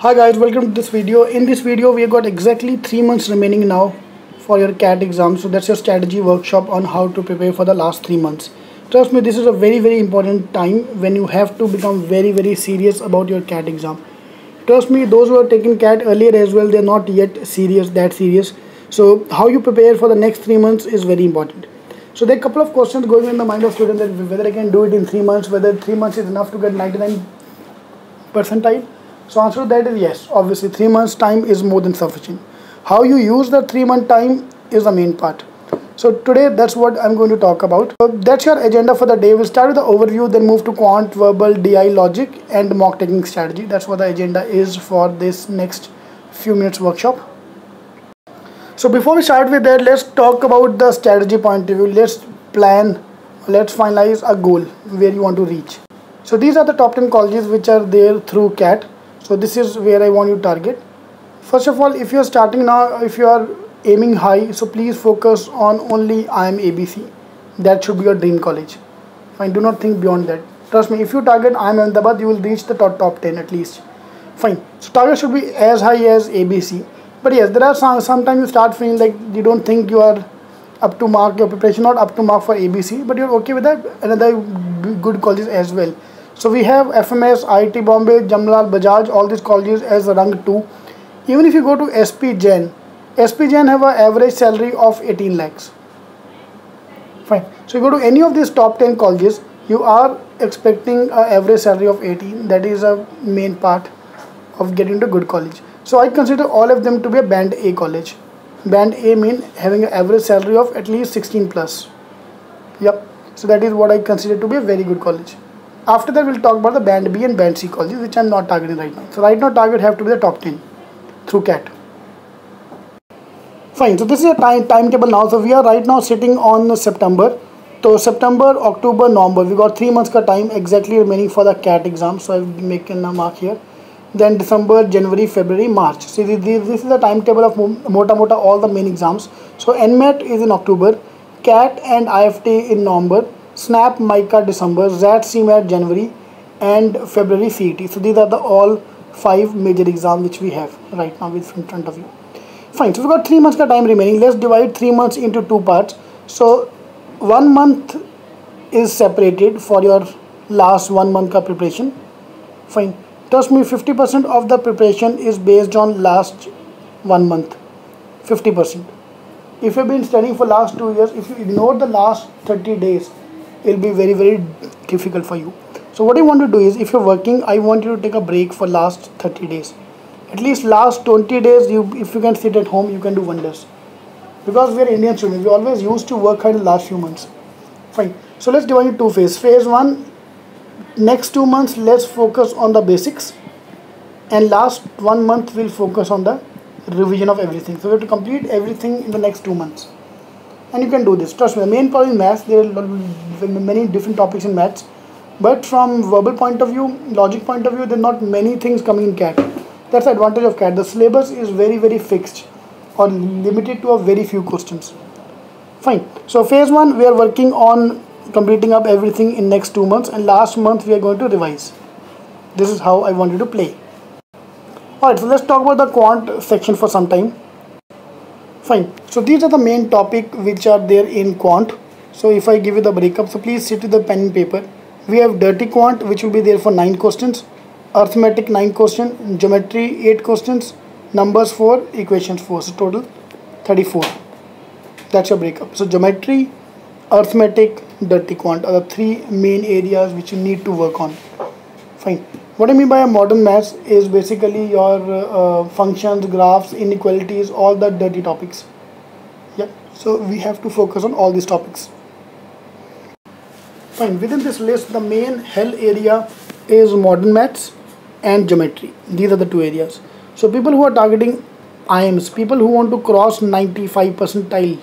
Hi guys, welcome to this video. In this video we have got exactly 3 months remaining now for your CAT exam. So that's your strategy workshop on how to prepare for the last 3 months. Trust me, this is a very important time when you have to become very serious about your CAT exam. Trust me, those who have taken CAT earlier as well, they're not yet that serious. So how you prepare for the next 3 months is very important. So there are a couple of questions going in the mind of students, that whether I can do it in 3 months, whether 3 months is enough to get 99 percentile. So answer to that is yes. Obviously 3 months time is more than sufficient. How you use the 3 month time is the main part. So today that's what I'm going to talk about. So that's your agenda for the day. We'll start with the overview, then move to quant, verbal, DI, logic and mock taking strategy. That's what the agenda is for this next few minutes workshop. So before we start with that, let's talk about the strategy point of view. Let's finalize a goal where you want to reach. So these are the top 10 colleges which are there through CAT. So this is where I want you to target. First of all, if you are starting now, if you are aiming high, so please focus on only IIM ABC. That should be your dream college. Fine, do not think beyond that. Trust me, if you target IIM Ahmedabad, you will reach the top 10 at least. Fine, so target should be as high as ABC. But yes, there are sometimes you start feeling like you don't think you are up to mark, your preparation not up to mark for ABC, but you're okay with that, another good colleges as well. So we have FMS, IIT Bombay, Jamlal, Bajaj, all these colleges as rank 2. Even if you go to SP Jain have an average salary of 18 lakhs. Fine. So you go to any of these top 10 colleges, you are expecting an average salary of 18. That is a main part of getting to good college. So I consider all of them to be a band A college. Band A means having an average salary of at least 16 plus. Yep. So that is what I consider to be a very good college. After that, we'll talk about the band B and band C colleges, which I'm not targeting right now. So right now, target have to be the top 10 through CAT. Fine. So this is a timetable now. So we are right now sitting on September. So September, October, November. We got 3 months ka time exactly remaining for the CAT exam. So I'm making a mark here. Then December, January, February, March. So this is the timetable of mota all the main exams. So NMAT is in October, CAT and IFT in November, SNAP, MICA December, ZAT, CMAT January and February CET. So these are the all 5 major exams which we have right now in front of you. Fine. So we've got 3 months ka time remaining. Let's divide 3 months into 2 parts. So 1 month is separated for your last 1 month ka preparation. Fine. Trust me, 50% of the preparation is based on last 1 month. 50%. If you've been studying for last 2 years, if you ignore the last 30 days, it will be very difficult for you. So what I want to do is, if you're working, I want you to take a break for last 30 days. At least last 20 days, if you can sit at home, you can do wonders. Because we are Indian students, we always used to work hard in the last few months. Fine. So let's divide it 2 phases. Phase 1, next 2 months, let's focus on the basics. And last 1 month, we'll focus on the revision of everything. So we have to complete everything in the next 2 months. And you can do this. Trust me, the main problem in maths, there are many different topics in maths. But from verbal point of view, logic point of view, there are not many things coming in CAT. That's the advantage of CAT. The syllabus is very fixed or limited to a very few questions. Fine. So phase 1, we are working on completing up everything in next 2 months. And last month, we are going to revise. This is how I want you to play. Alright, so let's talk about the quant section for some time. Fine. So these are the main topic which are there in quant. So if I give you the breakup, so please sit with the pen and paper. We have dirty quant, which will be there for 9 questions. Arithmetic 9 questions. Geometry 8 questions. Numbers 4. Equations 4. So total 34. That's your breakup. So geometry, arithmetic, dirty quant are the 3 main areas which you need to work on. Fine. What I mean by a modern maths is basically your functions, graphs, inequalities, all the dirty topics. Yeah. So we have to focus on all these topics. Fine. Within this list, the main hell area is modern maths and geometry. These are the 2 areas. So people who are targeting IIMs, people who want to cross 95 percentile,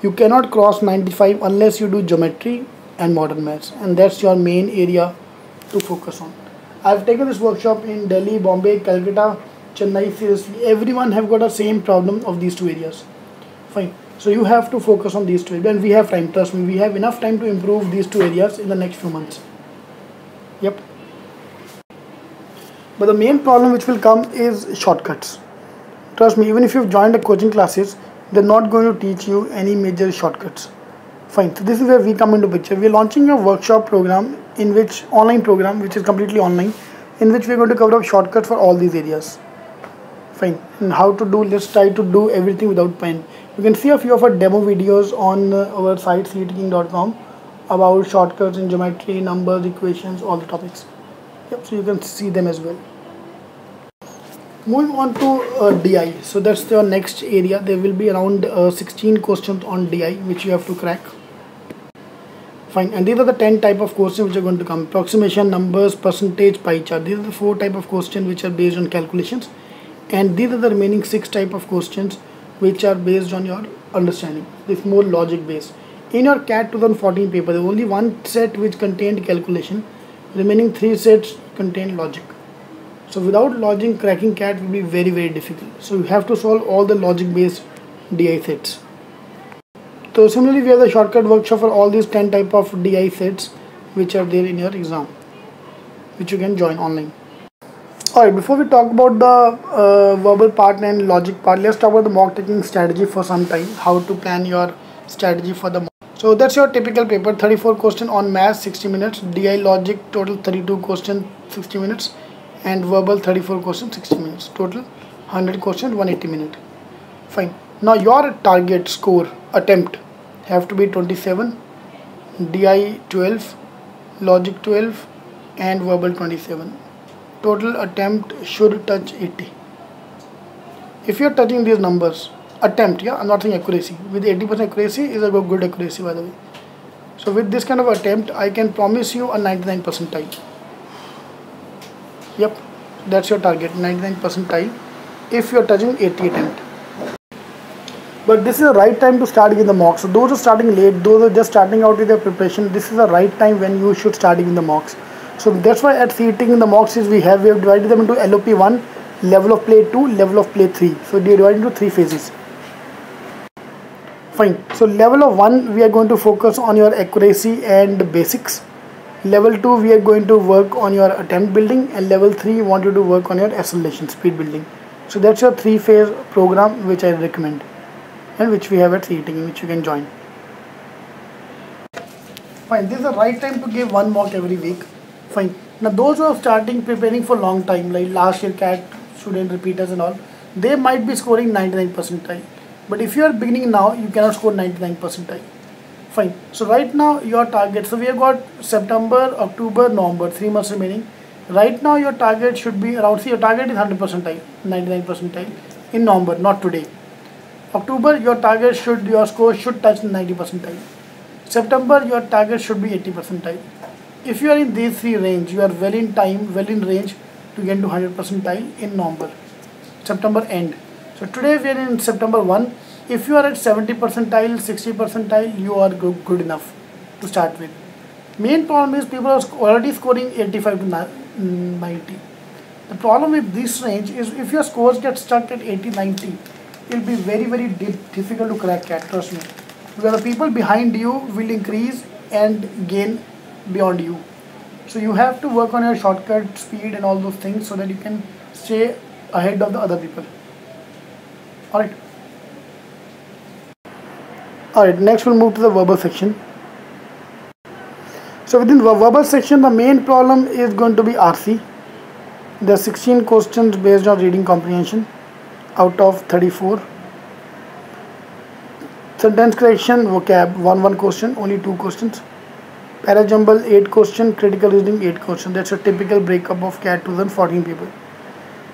you cannot cross 95 unless you do geometry and modern maths, and that's your main area to focus on. I've taken this workshop in Delhi, Bombay, Calcutta, Chennai. Seriously, everyone have got the same problem of these 2 areas. Fine. So you have to focus on these 2 areas, and we have time. Trust me, we have enough time to improve these 2 areas in the next few months. Yep. But the main problem which will come is shortcuts. Trust me, even if you've joined the coaching classes, they're not going to teach you any major shortcuts. Fine, so this is where we come into picture. We're launching a workshop program, in which online program, which is completely online, in which we're going to cover up shortcuts for all these areas. Fine, and how to do, let's try to do everything without pen. You can see a few of our demo videos on our site cetking.com about shortcuts in geometry, numbers, equations, all the topics. Yep, so you can see them as well. Moving on to DI, so that's your next area. There will be around 16 questions on DI which you have to crack. Fine, and these are the 10 type of questions which are going to come. Approximation, numbers, percentage, pie chart. These are the 4 type of questions which are based on calculations, and these are the remaining 6 type of questions which are based on your understanding. This more logic based. In your CAT 2014 paper, there was only one set which contained calculation. Remaining 3 sets contain logic. So without logic, cracking CAT will be very, very difficult. So you have to solve all the logic based DI sets. So similarly, we have the shortcut workshop for all these 10 type of DI sets which are there in your exam, which you can join online. Alright, before we talk about the verbal part and logic part, let's talk about the mock taking strategy for some time. How to plan your strategy for the mock. So that's your typical paper. 34 question on math, 60 minutes. DI logic, total 32 question, 60 minutes. And verbal 34 questions, 60 minutes. Total 100 questions, 180 minutes. Fine. Now your target score attempt have to be 27, DI 12, logic 12, and verbal 27. Total attempt should touch 80. If you are touching these numbers, attempt, yeah, I'm not saying accuracy. With 80% accuracy is a good accuracy, by the way. So with this kind of attempt, I can promise you a 99 percentile. Yep, that's your target, 99 percentile if you are touching 80 attempt. But this is the right time to start in the mocks. So those who are starting late, those who are just starting out with their preparation, this is the right time when you should start in the mocks. So that's why at Cetking in the mock series we have divided them into LOP 1, level of play 2, level of play 3. So they are divided into 3 phases. Fine. So level of 1 we are going to focus on your accuracy and basics. Level 2 we are going to work on your attempt building, and level 3 we want you to work on your acceleration, speed building. So that's your 3-phase program which I recommend, and which we have at Cetking, which you can join. Fine, this is the right time to give one mock every week. Fine. Now those who are starting preparing for long time, like last year CAT student repeaters and all, they might be scoring 99 percentile. But if you are beginning now, you cannot score 99 percentile. Fine. So right now your target, so we have got September, October, November, 3 months remaining. Right now your target should be around, see your target is 100 percentile, 99 percentile in November, not today. October your target should, your score should touch 90 percentile. September your target should be 80 percentile. If you are in these 3 range, you are well in time, well in range to get to 100 percentile in November, September end. So today we are in September 1. If you are at 70 percentile, 60 percentile, you are good enough to start with. Main problem is people are already scoring 85 to 90. The problem with this range is if your scores get stuck at 80, 90, it will be very, very difficult to crack CAT, trust me. Because the people behind you will increase and gain beyond you. So you have to work on your shortcut, speed and all those things so that you can stay ahead of the other people. Alright. Alright, next we'll move to the verbal section. So within the verbal section, the main problem is going to be RC. There are 16 questions based on reading comprehension out of 34. Sentence correction, vocab, 1 question, only 2 questions. Parajumble, 8 question, critical reasoning, 8 question. That's a typical breakup of CAT 2014 paper.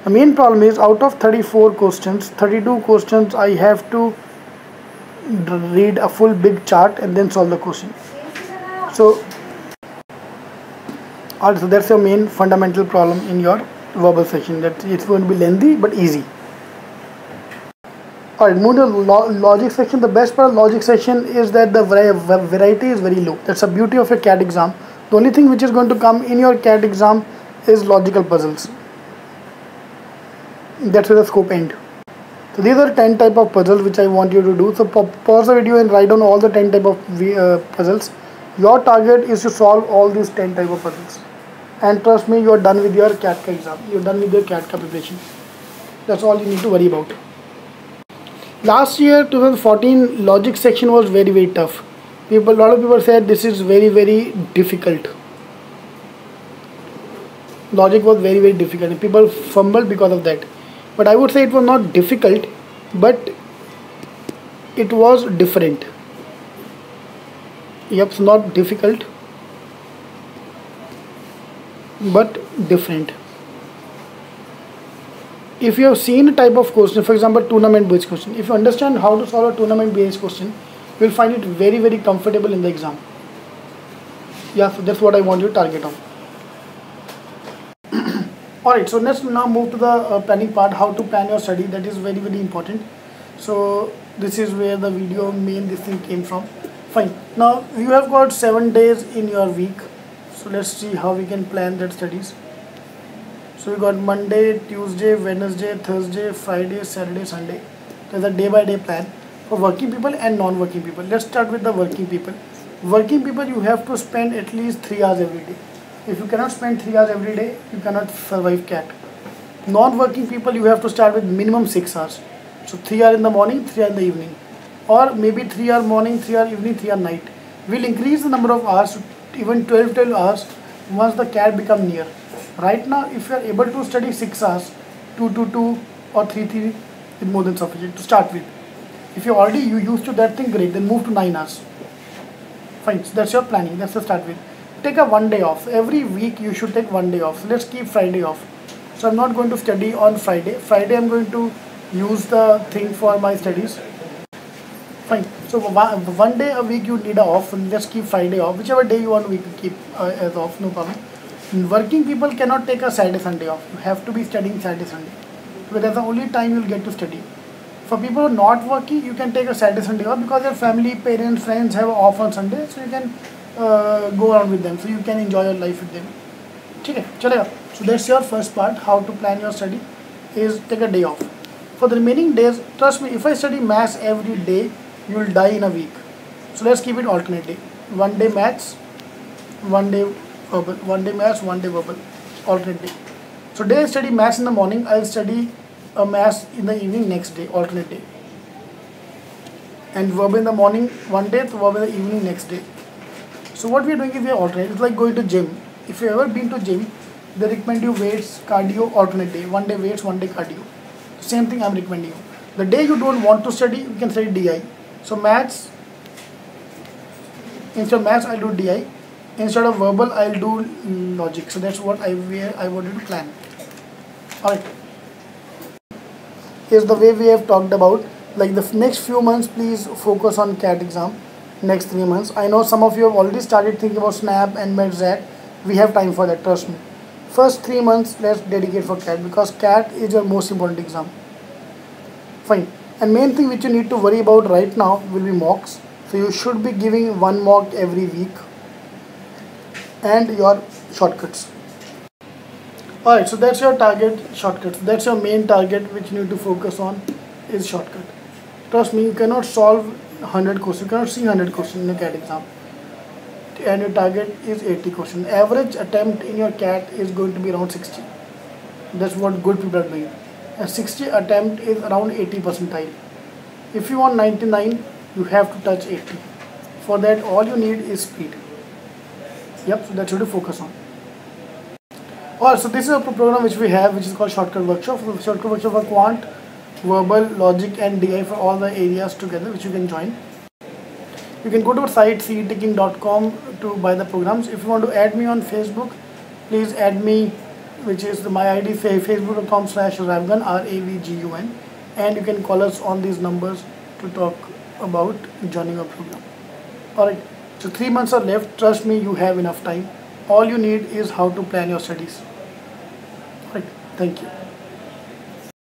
The main problem is out of 34 questions, 32 questions I have to read a full big chart and then solve the question. So also that's your main fundamental problem in your verbal section, that it's going to be lengthy but easy. Alright, move to logic section. The best part of logic section is that the variety is very low. That's the beauty of a CAT exam. The only thing which is going to come in your CAT exam is logical puzzles. That's where the scope ends. So these are 10 type of puzzles which I want you to do. So pause the video and write down all the 10 type of puzzles. Your target is to solve all these 10 type of puzzles. and trust me, you are done with your CAT exam. You're done with your CAT preparation. That's all you need to worry about. Last year, 2014, logic section was very, very tough. A lot of people said this is very, very difficult. Logic was very, very difficult, and people fumbled because of that. But I would say it was not difficult, but it was different. Yep, it's not difficult, but different. If you have seen a type of question, for example, tournament based question, if you understand how to solve a tournament based question, you will find it very, very comfortable in the exam. Yeah, so that's what I want you to target on. Alright, so let's now move to the planning part, how to plan your study. That is very, very important. So this is where the video main this thing came from. Fine. Now you have got 7 days in your week. So let's see how we can plan that studies. So we got Monday, Tuesday, Wednesday, Thursday, Friday, Saturday, Sunday. There's a day-by-day plan for working people and non-working people. Let's start with the working people. Working people, you have to spend at least 3 hours every day. If you cannot spend 3 hours every day, you cannot survive CAT. Non-working people, you have to start with minimum 6 hours. So 3 hours in the morning, 3 hours in the evening. Or maybe 3 hours morning, 3 hours evening, 3 hours night. We'll increase the number of hours to even 12 hours once the CAT become near. Right now, if you are able to study 6 hours, 2, 2, 2 or 3, 3 is more than sufficient to start with. If you're already used to that thing, great, then move to 9 hours. Fine, so that's your planning, that's the start with. Take a 1 day off. Every week you should take 1 day off. So let's keep Friday off. So I'm not going to study on Friday. Friday I'm going to use the thing for my studies. Fine. So 1 day a week you need a off. Let's keep Friday off. Whichever day you want, we can keep as off, no problem. Working people cannot take a Saturday, Sunday off. You have to be studying Saturday, Sunday. Because that's the only time you'll get to study. For people who are not working, you can take a Saturday, Sunday off because your family, parents, friends have off on Sunday. So you can go around with them, so you can enjoy your life with them. Okay, chalega. So that's your first part, how to plan your study, is take a day off. For the remaining days, trust me, if I study maths every day, you will die in a week. So let's keep it alternate day. 1 day maths, 1 day verbal, 1 day maths, 1 day verbal, alternate day. So day I study maths in the morning, I'll study maths in the evening next day, alternate day. And verbal in the morning one day, verbal in the evening next day. So what we are doing is we are alternate. It's like going to gym. If you ever been to gym, they recommend you weights, cardio, alternate day. 1 day weights, 1 day cardio. Same thing I'm recommending you. The day you don't want to study, you can study DI. So maths, instead of maths, I'll do DI. Instead of verbal, I'll do logic. So that's what I wanted to plan. Alright. Here's the way we have talked about. Like the next few months, please focus on CAT exam. Next 3 months. I know some of you have already started thinking about SNAP and MedZat. We have time for that, trust me. First 3 months, let's dedicate for CAT because CAT is your most important exam. Fine. And main thing which you need to worry about right now will be mocks. So you should be giving 1 mock every week. And your shortcuts. Alright, so that's your target, shortcuts. That's your main target which you need to focus on is shortcut. Trust me, you cannot solve 100 questions. You cannot see 100 questions in a CAT exam. And your target is 80 questions. Average attempt in your CAT is going to be around 60. That's what good people are doing. A 60 attempt is around 80 percentile. If you want 99, you have to touch 80. For that, all you need is speed. Yep, so that's what you focus on. Alright, so this is a program which we have, which is called Shortcut Workshop. So Shortcut Workshop for Quant, Verbal, Logic and DI for all the areas together, which you can join. You can go to our site cetking.com to buy the programs. If you want to add me on Facebook, please add me, which is my ID, facebook.com/Ravgun, RAVGUN, and you can call us on these numbers to talk about joining our program. Alright, so 3 months are left. Trust me, you have enough time. All you need is how to plan your studies. Alright, thank you.